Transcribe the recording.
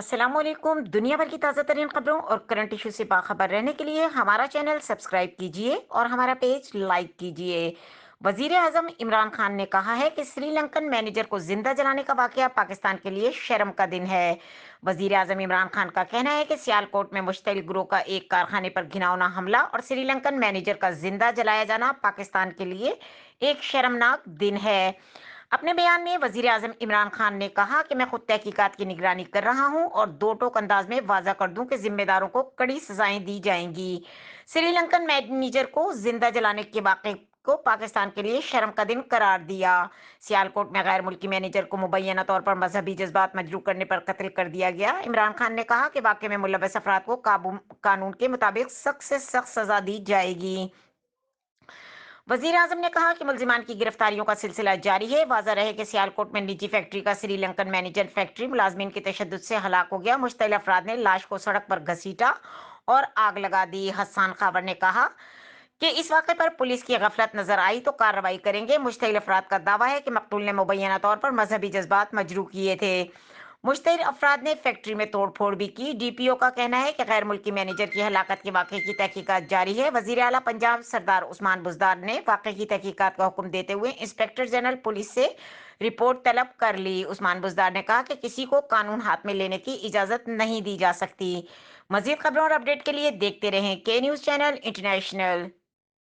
अस्सलामुअलैकुम। दुनिया भर की ताज़ा तरीन खबरों और करंट इशू से बाखबर रहने के लिए हमारा चैनल सब्सक्राइब कीजिए और हमारा पेज लाइक कीजिए। वजीर आजम इमरान खान ने कहा है कि श्रीलंकन मैनेजर को जिंदा जलाने का वाकया पाकिस्तान के लिए शर्म का दिन है। वजीर आजम इमरान खान का कहना है कि सियालकोट में मुश्तइल गिरोह का एक कारखाने पर घिनौना हमला और श्रीलंकन मैनेजर का जिंदा जलाया जाना पाकिस्तान के लिए एक शर्मनाक दिन है। अपने बयान में वजीर आजम इमरान खान ने कहा कि मैं खुद तहकीकात की निगरानी कर रहा हूं और दो टोक अंदाज में वाजा कर दूं कि जिम्मेदारों को कड़ी सजाएं दी जाएंगी। श्रीलंकन मैनेजर को जिंदा जलाने के वाक़े को पाकिस्तान के लिए शर्म का दिन करार दिया। सियालकोट में गैर मुल्की मैनेजर को मुबैना तौर पर मजहबी जज्बात मजरू करने पर कत्ल कर दिया गया। इमरान खान ने कहा कि वाक़े में मुलव्वस अफराद को काबू कानून के मुताबिक सख्त से सख्त सजा दी जाएगी। वजीर आजम ने कहा कि मुलजिमान की गिरफ्तारियों का सिलसिला जारी है। वाज़ा रहे कि सियालकोट में निजी फैक्ट्री का श्रीलंकन मैनेजर फैक्ट्री मुलाजमीन के तशद्दुद से हलाक हो गया। मुश्तइल अफराद ने लाश को सड़क पर घसीटा और आग लगा दी। हसन खावर ने कहा कि इस वाक़े पर पुलिस की गफलत नजर आई तो कार्रवाई करेंगे। मुश्तइल अफराद का दावा है कि मकतूल ने मुबैना तौर पर मजहबी जज्बात मजरू किए थे। मुश्तइल अफराद ने फैक्ट्री में तोड़ फोड़ भी की। डीपीओ का कहना है कि गैर मुल्की मैनेजर की हलाकत के वाक़े की तहकीकात जारी है। वजीर आला पंजाब सरदार उस्मान बुजदार ने वाक़े की तहकीकात का हुक्म देते हुए इंस्पेक्टर जनरल पुलिस से रिपोर्ट तलब कर ली। उस्मान बुजदार ने कहा कि किसी को कानून हाथ में लेने की इजाजत नहीं दी जा सकती। मजीद खबरों और अपडेट के लिए देखते रहें के न्यूज़ चैनल इंटरनेशनल।